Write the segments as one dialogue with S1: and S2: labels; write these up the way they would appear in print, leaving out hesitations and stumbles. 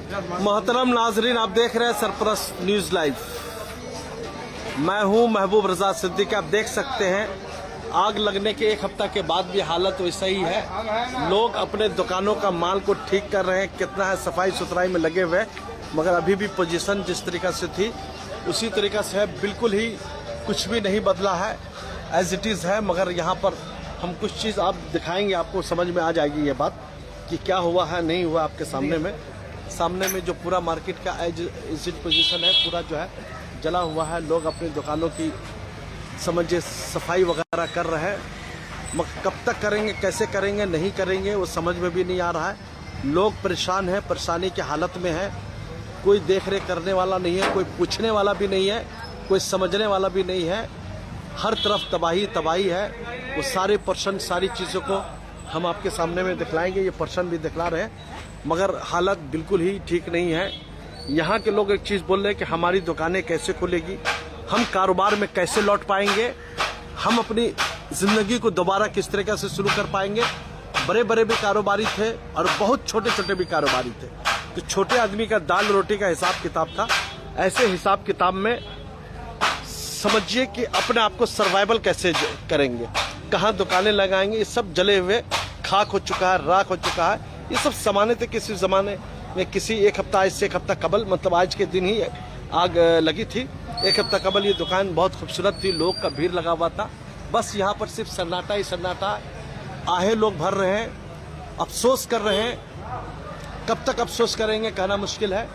S1: मोहतरम नाजरीन, आप देख रहे हैं सरपरस्त न्यूज लाइव। मैं हूं महबूब रजा सिद्दीकी। आप देख सकते हैं आग लगने के एक हफ्ता के बाद भी हालत वैसा ही है। लोग अपने दुकानों का माल को ठीक कर रहे हैं, कितना है सफाई सुथराई में लगे हुए, मगर अभी भी पोजीशन जिस तरीका से थी उसी तरीका से है। बिल्कुल ही कुछ भी नहीं बदला है, एज इट इज़ है। मगर यहाँ पर हम कुछ चीज़ आप दिखाएंगे, आपको समझ में आ जाएगी ये बात कि क्या हुआ है नहीं हुआ। आपके सामने में जो पूरा मार्केट का एज इट पोजीशन है, पूरा जो है जला हुआ है। लोग अपनी दुकानों की समझिए सफाई वगैरह कर रहे हैं, मगर कब तक करेंगे, कैसे करेंगे, नहीं करेंगे वो समझ में भी नहीं आ रहा है। लोग परेशान हैं, परेशानी की हालत में है। कोई देख रेख करने वाला नहीं है, कोई पूछने वाला भी नहीं है, कोई समझने वाला भी नहीं है। हर तरफ तबाही है। वो सारे पर्सन, सारी चीज़ों को हम आपके सामने में दिखलाएंगे। ये पर्सन भी दिखला रहे हैं, मगर हालत बिल्कुल ही ठीक नहीं है। यहाँ के लोग एक चीज़ बोल रहे हैं कि हमारी दुकानें कैसे खुलेगी, हम कारोबार में कैसे लौट पाएंगे, हम अपनी ज़िंदगी को दोबारा किस तरीके से शुरू कर पाएंगे। बड़े बड़े भी कारोबारी थे और बहुत छोटे छोटे भी कारोबारी थे। तो छोटे आदमी का दाल रोटी का हिसाब किताब था। ऐसे हिसाब किताब में समझिए कि अपने आप को सर्वाइवल कैसे करेंगे, कहाँ दुकानें लगाएंगे। ये सब जले हुए खाक हो चुका है, राख हो चुका है। ये सब सामान्य थे किसी ज़माने में, किसी एक हफ्ता इससे एक हफ्ता कबल, मतलब आज के दिन ही आग लगी थी। एक हफ्ता कबल ये दुकान बहुत खूबसूरत थी, लोग का भीड़ लगा हुआ था। बस यहाँ पर सिर्फ सन्नाटा ही सन्नाटा, आहे लोग भर रहे हैं, अफसोस कर रहे हैं। कब तक अफसोस करेंगे कहना मुश्किल है।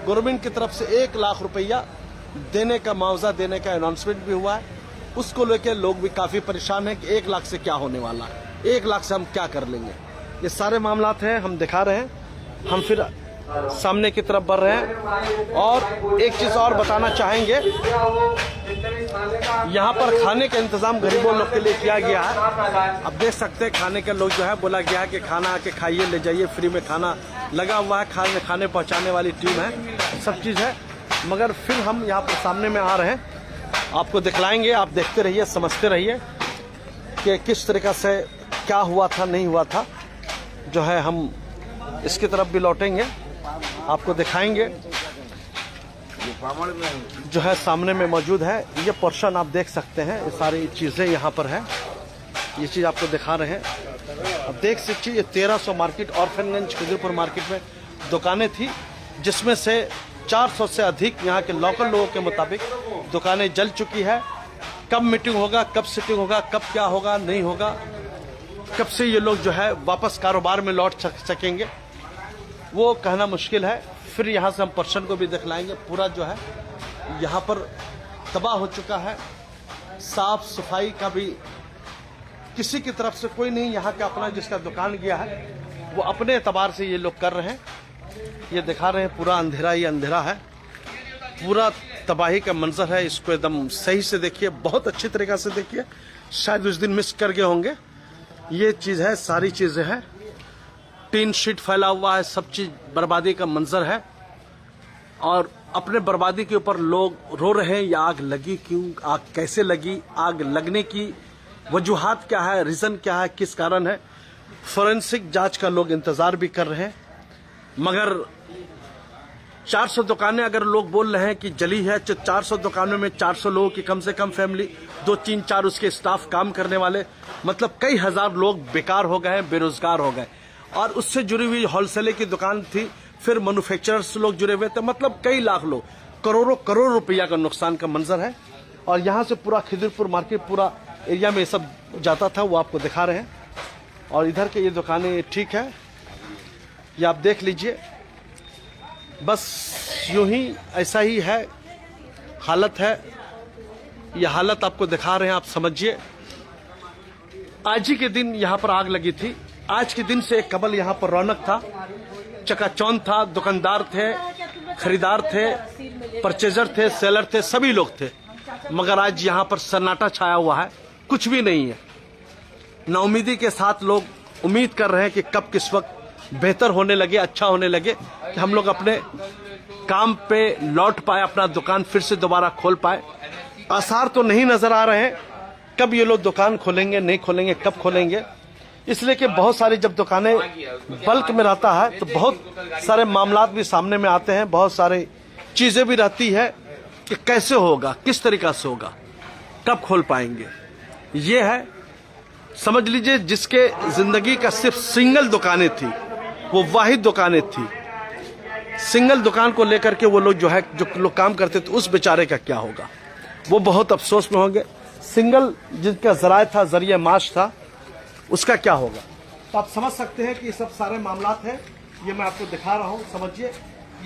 S1: गवर्नमेंट की तरफ से 1 लाख रुपया देने का, मुआवजा देने का अनाउंसमेंट भी हुआ है। उसको लेकर लोग भी काफ़ी परेशान हैं कि 1 लाख से क्या होने वाला है, 1 लाख से हम क्या कर लेंगे। ये सारे मामलात हैं, हम दिखा रहे हैं। हम फिर सामने की तरफ बढ़ रहे हैं और एक चीज़ और बताना चाहेंगे। यहाँ पर खाने का इंतज़ाम गरीबों लोग के लिए किया गया है। अब देख सकते हैं खाने के लोग जो है बोला गया है कि खाना आके खाइए, ले जाइए, फ्री में खाना लगा हुआ है। खाने पहुँचाने वाली टीम है, सब चीज़ है। मगर फिर हम यहाँ पर सामने में आ रहे हैं, आपको दिखलाएंगे। आप देखते रहिए, समझते रहिए कि किस तरीक़ा से क्या हुआ था, नहीं हुआ था। जो है हम इसकी तरफ भी लौटेंगे, आपको दिखाएंगे। जो है सामने में मौजूद है ये पोर्शन, आप देख सकते हैं। ये सारी चीज़ें यहाँ पर है, ये चीज़ आपको दिखा रहे हैं। अब देख सकते ये 1300 मार्केट ऑर्फनगंज खिजरपुर मार्केट में दुकानें थी, जिसमें से 400 से अधिक यहाँ के लोकल लोगों के मुताबिक दुकानें जल चुकी है। कब मीटिंग होगा, कब सिटिंग होगा, कब क्या होगा, नहीं होगा, कब से ये लोग जो है वापस कारोबार में लौट सकेंगे, वो कहना मुश्किल है। फिर यहाँ से हम पर्सन को भी दिखलाएंगे। पूरा जो है यहाँ पर तबाह हो चुका है। साफ सफाई का भी किसी की तरफ से कोई नहीं। यहाँ का अपना जिसका दुकान गया है वो अपने एतबार से ये लोग कर रहे हैं। ये दिखा रहे हैं, पूरा अंधेरा ही अंधेरा है, पूरा तबाही का मंजर है। इसको एकदम सही से देखिए, बहुत अच्छी तरीक़ा से देखिए। शायद उस दिन मिस कर गए होंगे। ये चीज़ है, सारी चीज़ें हैं, टीन शीट फैला हुआ है, सब चीज़ बर्बादी का मंजर है। और अपने बर्बादी के ऊपर लोग रो रहे हैं। ये आग लगी क्यों, आग कैसे लगी, आग लगने की वजूहात क्या है, रीज़न क्या है, किस कारण है। फोरेंसिक जांच का लोग इंतज़ार भी कर रहे हैं। मगर 400 दुकानें अगर लोग बोल रहे हैं कि जली है, तो 400 दुकानों में 400 लोगों की कम से कम फैमिली, 2 3 4 उसके स्टाफ काम करने वाले, मतलब कई हज़ार लोग बेकार हो गए हैं, बेरोजगार हो गए। और उससे जुड़ी हुई होलसेल की दुकान थी, फिर मैन्युफैक्चरर्स लोग जुड़े हुए थे, मतलब कई लाख लोग, करोड़ों रुपया का नुकसान का मंजर है। और यहाँ से पूरा खिजरपुर मार्केट, पूरा एरिया में सब जाता था, वो आपको दिखा रहे हैं। और इधर के ये दुकानें ठीक है, ये आप देख लीजिए। बस यूं ही ऐसा ही है, हालत है। ये हालत आपको दिखा रहे हैं, आप समझिए। आज ही के दिन यहाँ पर आग लगी थी। आज के दिन से एक कबल यहाँ पर रौनक था, चकाचौंध था, दुकानदार थे, खरीदार थे, परचेजर थे, सेलर थे, सभी लोग थे। मगर आज यहाँ पर सन्नाटा छाया हुआ है, कुछ भी नहीं है। नाउमीदी के साथ लोग उम्मीद कर रहे हैं कि कब किस वक्त बेहतर होने लगे, अच्छा होने लगे, कि हम लोग अपने काम पे लौट पाए, अपना दुकान फिर से दोबारा खोल पाए। आसार तो नहीं नजर आ रहे हैं। कब ये लोग दुकान खोलेंगे, नहीं खोलेंगे, कब खोलेंगे, इसलिए कि बहुत सारी जब दुकानें बल्क में रहता है तो बहुत सारे मामलात भी सामने में आते हैं, बहुत सारी चीज़ें भी रहती है कि कैसे होगा, किस तरीक़ा से होगा, कब खोल पाएंगे। ये है, समझ लीजिए जिसके ज़िंदगी का सिर्फ सिंगल दुकानें थी, वो वाहिद दुकानें थी, सिंगल दुकान को लेकर के वो लोग जो है, जो लोग काम करते थे, उस बेचारे का क्या होगा, वो बहुत अफसोस में होंगे। सिंगल जिनका ज़राए था, ज़रिया माश था, उसका क्या होगा। तो आप समझ सकते हैं कि ये सब सारे मामलात हैं, ये मैं आपको दिखा रहा हूँ। समझिए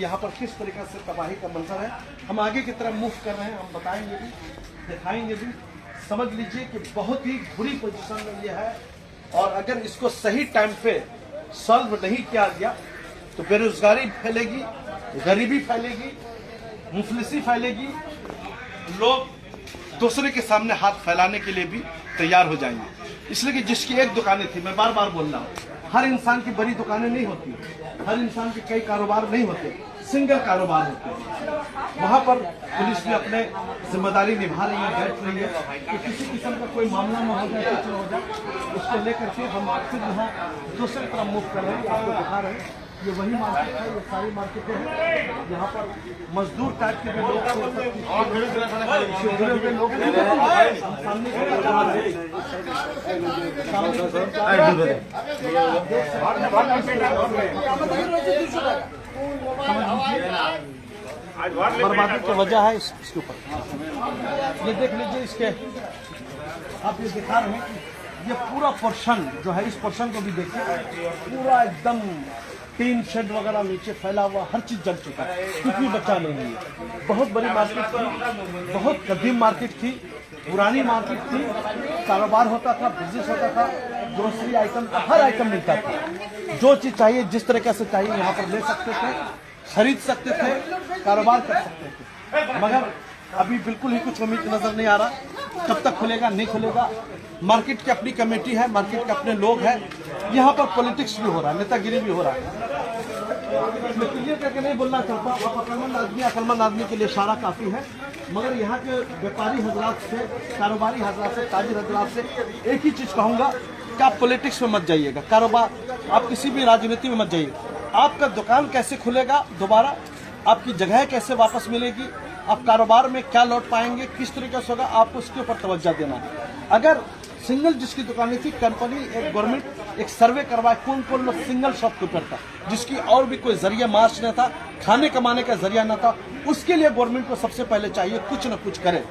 S1: यहाँ पर किस तरीक़े से तबाही का मंजर है। हम आगे की तरफ मूव कर रहे हैं, हम बताएंगे भी, दिखाएंगे भी। समझ लीजिए कि बहुत ही बुरी पोजीशन में ये है, और अगर इसको सही टाइम पे सॉल्व नहीं किया गया तो बेरोजगारी फैलेगी, गरीबी फैलेगी, मुफलिसी फैलेगी, लोग दूसरे के सामने हाथ फैलाने के लिए भी तैयार हो जाएंगे। इसलिए कि जिसकी एक दुकानें थी, मैं बार बार बोल रहा हूँ, हर इंसान की बड़ी दुकानें नहीं होती, हर इंसान के कई कारोबार नहीं होते, सिंगल कारोबार होते हैं। वहाँ पर पुलिस भी अपने जिम्मेदारी निभा रही है, बैठ रही है कि किसी किस्म का कोई मामला न हो जाए, कुछ न हो जाए, उसको लेकर के हम फिर यहाँ दूसरी तरफ मूव कर रहे हैं। आपको दिखा रहे हैं, ये वही मार्केट है, ये सारी मार्केटें हैं। यहाँ पर मजदूर टाइप के भी लोग बर्बादी की वजह है इसके ऊपर। ये देख लीजिए, इसके आप ये दिखा रहे हैं कि ये पूरा पोर्शन जो है, इस पोर्शन को भी देखिए, पूरा एकदम टीन शेड वगैरह नीचे फैला हुआ, हर चीज जल चुका है, कुछ भी बचा नहीं है। बहुत बड़ी मार्केट थी, बहुत कदीम मार्केट थी, पुरानी मार्केट थी, कारोबार होता था, बिजनेस होता था, ग्रोसरी आइटम का हर आइटम मिलता था। जो चीज चाहिए, जिस तरीके से चाहिए, यहाँ पर ले सकते थे, खरीद सकते थे, कारोबार कर सकते थे। मगर अभी बिल्कुल ही कुछ उम्मीद नजर नहीं आ रहा, कब तक खुलेगा, नहीं खुलेगा। मार्केट की अपनी कमेटी है, मार्केट के अपने लोग हैं, यहाँ पर पॉलिटिक्स भी हो रहा है, नेतागिरी भी हो रहा है। मैं क्लियर करके नहीं बोलना चाहता, आप अक्लमंद आदमी के लिए इशारा काफ़ी है, मगर यहाँ के व्यापारी हजरात से, कारोबारी हजरात से, ताजिर हजरात से एक ही चीज़ कहूँगा कि आप पॉलिटिक्स में मत जाइएगा, कारोबार, आप किसी भी राजनीति में मत जाइएगा। आपका दुकान कैसे खुलेगा दोबारा, आपकी जगह कैसे वापस मिलेगी, आप कारोबार में क्या लौट पाएंगे, किस तरीके से होगा, आपको उसके ऊपर तवज्जो देना है। अगर सिंगल जिसकी दुकानें थी, कंपनी, एक गवर्नमेंट एक सर्वे करवाए कौन कौन लोग सिंगल शॉपकीपर था, जिसकी और भी कोई जरिया मार्च न था, खाने कमाने का जरिया न था, उसके लिए गवर्नमेंट को सबसे पहले चाहिए कुछ न कुछ करे।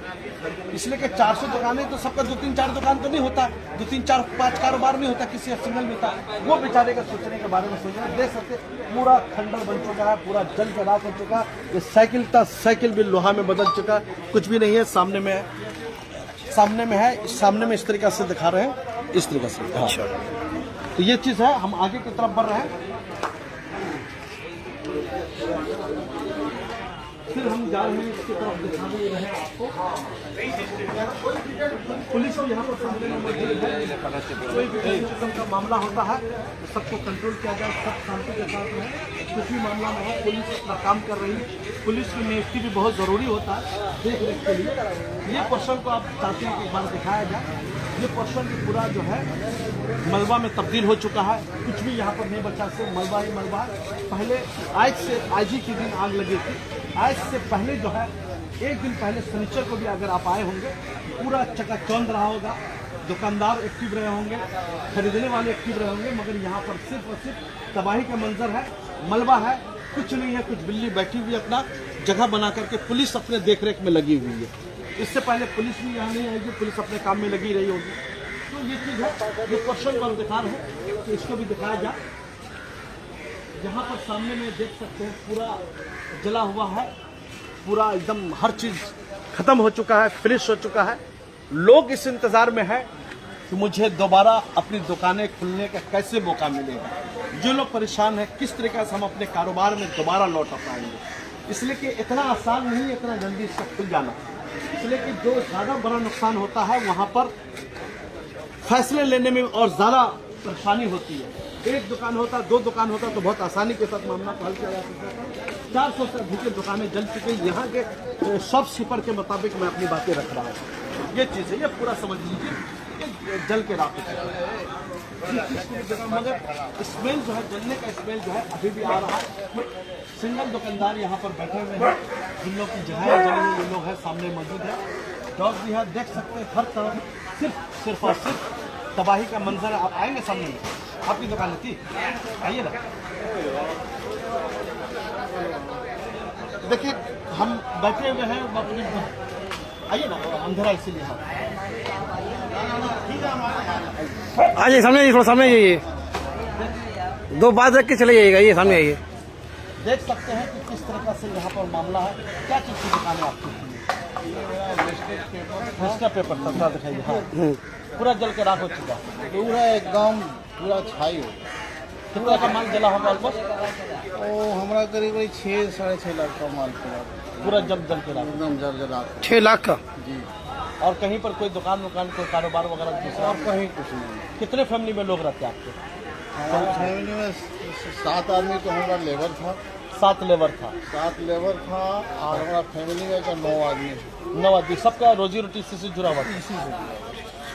S1: इसलिए कि 400 दुकानें तो सबका 2-3-4 दुकान तो नहीं होता, 2-3-4-5 कारोबार नहीं होता, किसी सिंगल में था। वो बेचारे का सोचने के बारे में सोचना, देख सकते पूरा खंडर बन चुका है, पूरा जल जला हो चुका है। ये साइकिल था, साइकिल भी लोहा में बदल चुका, कुछ भी नहीं है, सामने में है, सामने में है, सामने में इस तरीके से दिखा रहे हैं, इस तरीके से। हाँ। तो ये चीज़ है, हम आगे की तरफ बढ़ रहे हैं, फिर हम जा रहे हैं इसकी तरफ, दिखा दे रहे हैं आपको। पुलिस भी यहाँ पर सामने में मौजूद है, कोई भी किस्म का मामला होता है तो सबको कंट्रोल किया जाए, सब शांति के साथ में, कुछ भी मामला में हो, पुलिस अपना काम कर रही है। पुलिस की नियुक्ति भी बहुत ज़रूरी होता है देख रेख के लिए। ये पोर्शन को आप चाहते हैं कि एक बार दिखाया जाए, ये पोर्शन भी पूरा जो है मलबा में तब्दील हो चुका है, कुछ भी यहाँ पर नहीं बचा, सिर्फ मलबा ही मलबा है। पहले आज ही के दिन आग लगी थी, आज से पहले जो है, एक दिन पहले शनिचर को भी अगर आप आए होंगे, पूरा चकाचौंध रहा होगा, दुकानदार एक्टिव रहे होंगे, खरीदने वाले एक्टिव रहे होंगे, मगर यहाँ पर सिर्फ और सिर्फ तबाही का मंजर है, मलबा है, कुछ नहीं है। कुछ बिल्ली बैठी हुई अपना जगह बना करके, पुलिस अपने देख रेख में लगी हुई है। इससे पहले पुलिस भी यहाँ नहीं आएगी, पुलिस अपने काम में लगी रही होगी। तो ये चीज़ है, ये क्वेश्चन को हम दिखा रहे हैं, तो इसको भी दिखाया जाए। यहाँ पर सामने में देख सकते हैं, पूरा जला हुआ है, पूरा एकदम हर चीज़ खत्म हो चुका है, फिनिश हो चुका है। लोग इस इंतज़ार में है कि मुझे दोबारा अपनी दुकानें खुलने का कैसे मौका मिलेगा। जो लोग परेशान हैं, किस तरीके से हम अपने कारोबार में दोबारा लौट पाएंगे। इसलिए कि इतना आसान नहीं, इतना जल्दी इसका खुल जाना। इसलिए कि जो ज़्यादा बड़ा नुकसान होता है, वहाँ पर फैसले लेने में और ज़्यादा परेशानी होती है। एक दुकान होता, 2 दुकान होता तो बहुत आसानी के साथ मामला को हल किया जा सकता था। 400 से अधिक दुकानें जल चुकी हैं। यहाँ के शॉपकीपर के मुताबिक मैं अपनी बातें रख रहा हूँ। ये चीज़ है, ये पूरा समझ लीजिए, जल के राख हो चुका है। मगर स्मेल जो है, जलने का स्मेल जो है अभी भी आ रहा है। सिंगल दुकानदार यहाँ पर बैठे हुए हैं, जिन लोग की जगह जली हुई ये लोग है, सामने मौजूद है। डॉग भी है, देख सकते हैं हर तरफ सिर्फ और सिर्फ तबाही का मंजर है। आप आएंगे सामने में, आपकी दुकान थी, आइए ना। देखिए हम बैठे हुए हैं, आइए ना, अंधेरा इसीलिए
S2: आइए सामने आइए, थोड़ा सामने आइए, दो बात रख के चले जाइएगा। ये सामने आइए,
S1: देख सकते हैं कि किस तरह से यहाँ पर मामला है। क्या चीज़ की दुकान है आपकी? रजिस्टर पेपर सबका दिखाइए। हाँ, पूरा जल के राख हो चुका,
S3: पूरा एकदम पूरा छाई हो।
S1: कितना का माल जला होगा ऑलमोस्ट?
S3: तो हमारा करीब 6-6.5 लाख का माल
S1: पूरा जल के राख,
S3: एकदम जल
S2: 6 लाख का।
S3: जी।
S1: और कहीं पर कोई दुकान कोई कारोबार वगैरह दूसरा?
S3: और कहीं कुछ नहीं।
S1: कितने फैमिली में लोग रहते हैं आपके?
S3: हमारी फैमिली में 7 आदमी तो हमारा लेबर था,
S1: 7 लेबर था।
S3: 7 लेबर था, और हमारा फैमिली में तो 9 आदमी।
S1: 9 आदमी, सबका रोजी रोटी इसी से जुड़ा हुआ था।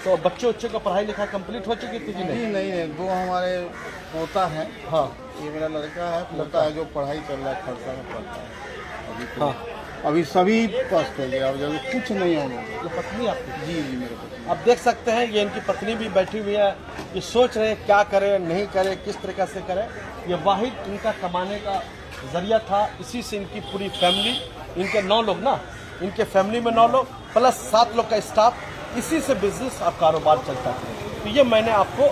S1: तो बच्चे का पढ़ाई लिखाई कंप्लीट हो चुकी थी कि नहीं?
S3: नहीं, 2 हमारे पोता है।
S1: हाँ,
S3: ये मेरा लड़का है, पोता है जो पढ़ाई चल रहा है, खर्चा में पढ़ता है अभी तो।
S1: हाँ।
S3: अभी सभी पस्त हो गया, अब जब कुछ नहीं होगा।
S1: ये पत्नी आपकी?
S3: जी मेरे को।
S1: आप देख सकते हैं ये इनकी पत्नी भी बैठी हुई है, ये सोच रहे हैं क्या करें नहीं करें, किस तरीके से करें। ये वाहिद इनका कमाने का जरिया था, इसी से इनकी पूरी फैमिली, इनके 9 लोग ना, इनके फैमिली में 9 लोग प्लस 7 लोग का स्टाफ, इसी से बिजनेस और कारोबार चलता है। तो ये मैंने आपको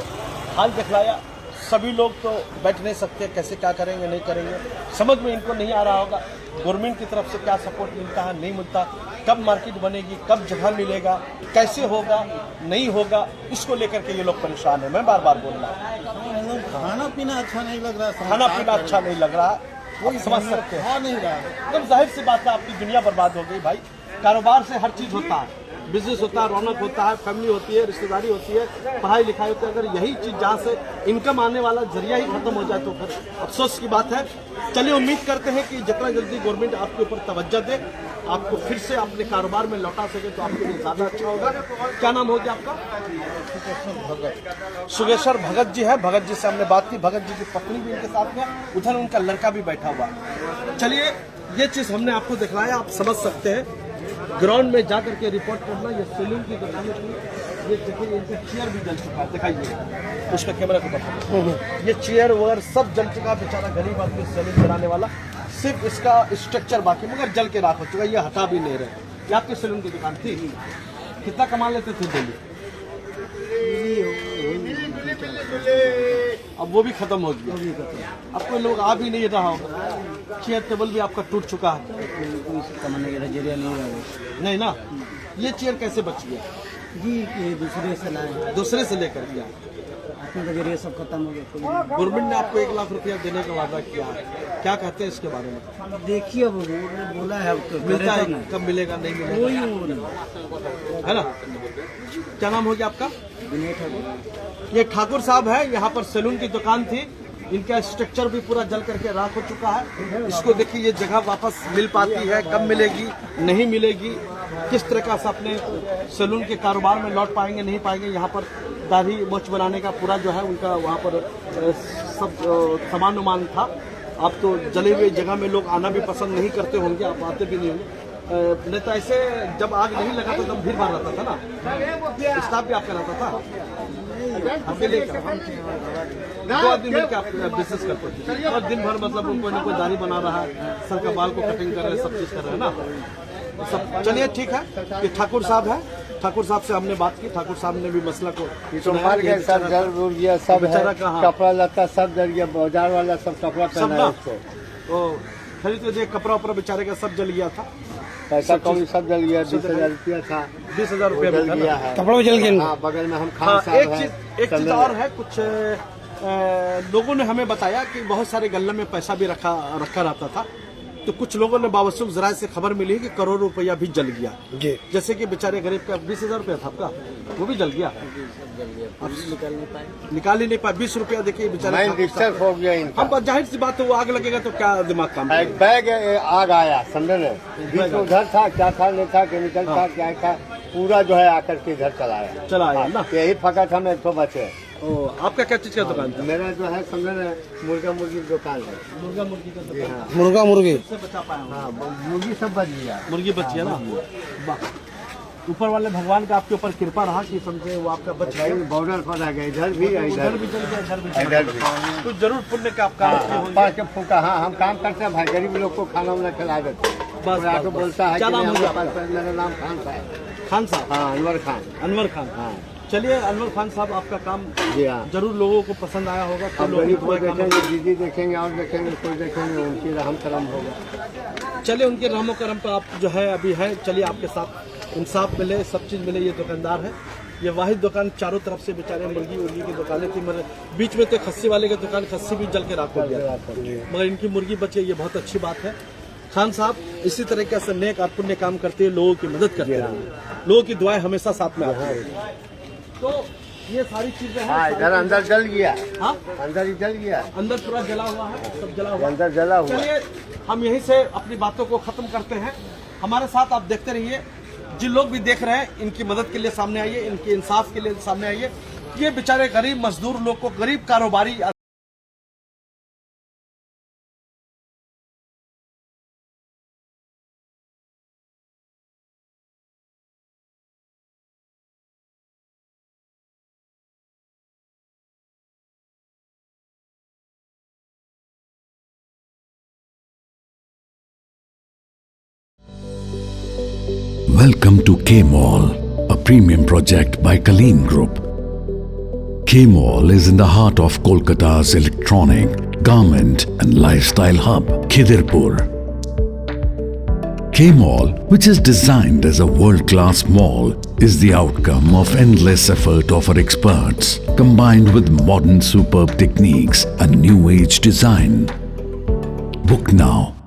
S1: हाल दिखलाया। सभी लोग तो बैठ नहीं सकते, कैसे क्या करेंगे नहीं करेंगे, समझ में इनको नहीं आ रहा होगा। गवर्नमेंट की तरफ से क्या सपोर्ट मिलता है नहीं मिलता, कब मार्केट बनेगी, कब जगह मिलेगा, कैसे होगा नहीं होगा, इसको लेकर के ये लोग परेशान है। मैं बार बार बोल रहा हूँ,
S3: खाना पीना अच्छा नहीं लग रहा है,
S1: खाना पीना अच्छा नहीं लग रहा है, वो समझ सकते हैं।
S3: खा नहीं रहा है।
S1: एकदम जाहिर सी बात है, आपकी दुनिया बर्बाद हो गई भाई। कारोबार से हर चीज़ होता है, बिजनेस होता है, रौनक होता है, फैमिली होती है, रिश्तेदारी होती है, पढ़ाई लिखाई होती है। अगर यही चीज़ जहाँ से इनकम आने वाला जरिया ही खत्म हो जाए तो फिर अफसोस की बात है। चलिए उम्मीद करते हैं कि जितना जल्दी गवर्नमेंट आपके ऊपर तवज्जो दे, आपको फिर से अपने कारोबार में लौटा सके तो आपके लिए ज़्यादा अच्छा होगा। क्या नाम हो गया आपका? सुगेश्वर भगत जी है। भगत जी से हमने बात की, भगत जी की पत्नी भी इनके साथ में, उधर उनका लड़का भी बैठा हुआ। चलिए ये चीज़ हमने आपको दिखलाया, आप समझ सकते हैं। ग्राउंड में जाकर के रिपोर्ट करना। ये सैलून की दुकानें थी, ये देखिए इनका चेयर भी जल चुका है, दिखाइए उसका कैमरा को बताइए। ये चेयर वगैरह सब जल चुका है, बेचारा गरीब आदमी सैलून बनाने वाला, सिर्फ इसका स्ट्रक्चर बाकी, मगर जल के राख हो चुका है, ये हटा भी नहीं रहे। ये आपकी सैलून की दुकान थी, कितना कमा लेते थे डेली? अब वो भी खत्म हो गया, अब कोई लोग आ भी नहीं रहा होगा, चेयर टेबल भी आपका टूट चुका है।
S2: कमाने का जरिया
S1: नहीं ना, ये चेयर कैसे बच गया?
S2: जी, ये दूसरे से लाए,
S1: दूसरे से लेकर के
S2: अपने का जरिया सब खत्म हो गया।
S1: गवर्नमेंट ने आपको 1 लाख रुपया देने का वादा किया है, क्या कहते हैं इसके बारे में?
S2: देखिए अब बोला है,
S1: मिलता है, कब मिलेगा नहीं मिलेगा, है ना? क्या नाम हो गया आपका?
S2: विनय ठाकुर।
S1: ये ठाकुर साहब है, यहाँ पर सैलून की दुकान थी, इनका स्ट्रक्चर भी पूरा जल करके राख हो चुका है। इसको देखिए, ये जगह वापस मिल पाती है, कब मिलेगी नहीं मिलेगी, किस तरह से अपने सैलून के कारोबार में लौट पाएंगे नहीं पाएंगे। यहाँ पर दाढ़ी मोछ बनाने का पूरा जो है उनका वहाँ पर सब सामान उमान था। आप तो जले हुए जगह में लोग आना भी पसंद नहीं करते होंगे, आप आते भी नहीं होंगे। नहीं तो ऐसे जब आग नहीं लगा था तब भीड़ भाड़ रहता था ना, स्टाफ भी आपका रहता था, अकेले 2 आदमी मिलकर आप बिजनेस करते थे, और दिन भर मतलब उनको कोई दाढ़ी बना रहा है, सर का बाल को कटिंग कर रहे हैं, सब चीज़ कर रहे हैं ना सब। चलिए ठीक है, ये ठाकुर साहब है, ठाकुर साहब से हमने बात की, ठाकुर साहब ने भी मसला को
S3: मर गए, सब जल उड़ गया, सब
S1: बेचारा कहाँ,
S3: कपड़ा लत्ता सब जल गया, बाजार वाला सब कपड़ा
S1: सब ना खरीद के कपड़ा उपड़ा बेचारे का सब जल गया था,
S3: पैसा कौड़ी सब जल गया। 20,000 रुपया था,
S1: 20,000 रुपया
S3: जल गया है,
S2: कपड़ा भी जल गया।
S3: हाँ, बगल में हम
S1: हाँ,
S3: खान साहब हैं।
S1: एक चीज और है, कुछ लोगों ने हमें बताया कि बहुत सारे गल्ले में पैसा भी रखा रहता था, तो कुछ लोगों ने बावसूख जराये से खबर मिली कि करोड़ रुपया भी जल गया जी। जैसे कि बेचारे गरीब का 20,000 रुपया था आपका, वो भी जल गया, निकाल ही नहीं पाए। 20 रुपया देखिए बेचारे
S3: डिस्टर्ब हो गया इनका।
S1: हम जाहिर सी बात है, वो आग लगेगा तो क्या दिमाग काम
S3: एक बैग आग आया, समझे न, बीच में उधर था, क्या था नहीं था, केमिकल था क्या था, पूरा जो है आकर के इधर चला आया
S1: ना।
S3: यही फकत हम एक तो बचे।
S1: ओ, आपका क्या चीज का दुकान था?
S4: मेरा जो है समझ रहे मुर्गा मुर्गी दुकान है।
S1: मुर्गा मुर्गी का दुकान।
S4: हाँ
S2: मुर्गा मुर्गी
S1: से बचा पाया हूँ।
S4: हाँ मुर्गी सब बच गया।
S1: मुर्गी बची है ना? वाह, ऊपर वाले भगवान का आपके ऊपर कृपा रहा कि समझे वो आपका बच गया।
S4: बॉर्डर पर आ गया, इधर भी है,
S1: उधर भी चल गया, इधर भी चल
S4: इधर
S1: गया।
S4: भी।
S1: कुछ जरूर पुण्य का आप काम किए होंगे।
S4: पाँच के फूका। हाँ हम काम करते हैं भाई, गरीब लोग को खाना वाना खिला देते हैं।
S1: बस,
S4: कोई आके
S1: बस।
S4: बोलता है
S1: क्या
S4: कि
S1: नाम
S4: नहीं,
S1: हो
S4: हमारे
S1: गया
S4: पास मेरा नाम खान साहब।
S1: खान साहब,
S4: हाँ अनवर खान।
S1: अनवर खान।
S4: हाँ
S1: चलिए अनवर खान साहब, आपका काम
S4: जी हाँ।
S1: जरूर लोगों को पसंद आया होगा। तो
S4: अब
S1: लोगों
S4: गरीब
S1: को
S4: को
S1: ये काम-
S4: देखेंगे, दीदी देखेंगे और देखेंगे, कोई देखेंगे, उनकी रहम करम होगा।
S1: चलिए उनके रहमो करम पे आप जो है अभी है, चलिए आपके साथ इंसाफ मिले, सब चीज़ मिले। ये दुकानदार है, ये वाहिद दुकान, चारों तरफ से बेचारे मुर्गी उर्गी की दुकानें थी, मगर बीच में तो खस्सी वाले की दुकान, खस्सी भी जल के राख हो गया, मगर इनकी मुर्गी बची, ये बहुत अच्छी बात है। खान साहब इसी तरीके से नेक और पुण्य काम करते हुए लोगों की मदद करते हैं, लोगों की दुआएं हमेशा साथ में आती हैं। तो ये सारी चीजें
S4: हाँ
S1: हैं।
S4: इधर अंदर जल गया,
S1: हाँ,
S4: अंदर ही जल गया,
S1: अंदर पूरा जला हुआ है, सब जला हुआ है।
S4: अंदर जला हुआ।
S1: चलिए हम यहीं से अपनी बातों को खत्म करते हैं। हमारे साथ आप देखते रहिए। जिन लोग भी देख रहे हैं, इनकी मदद के लिए सामने आइए, इनके इंसाफ के लिए सामने आइए। ये बेचारे गरीब मजदूर लोग को, गरीब कारोबारी
S5: Welcome to K-Mall, a premium project by Kaleen Group. K-Mall is in the heart of Kolkata's electronic, garment and lifestyle hub, Khidirpur. K-Mall, which is designed as a world-class mall, is the outcome of endless effort of our experts, combined with modern superb techniques and new age design. Book now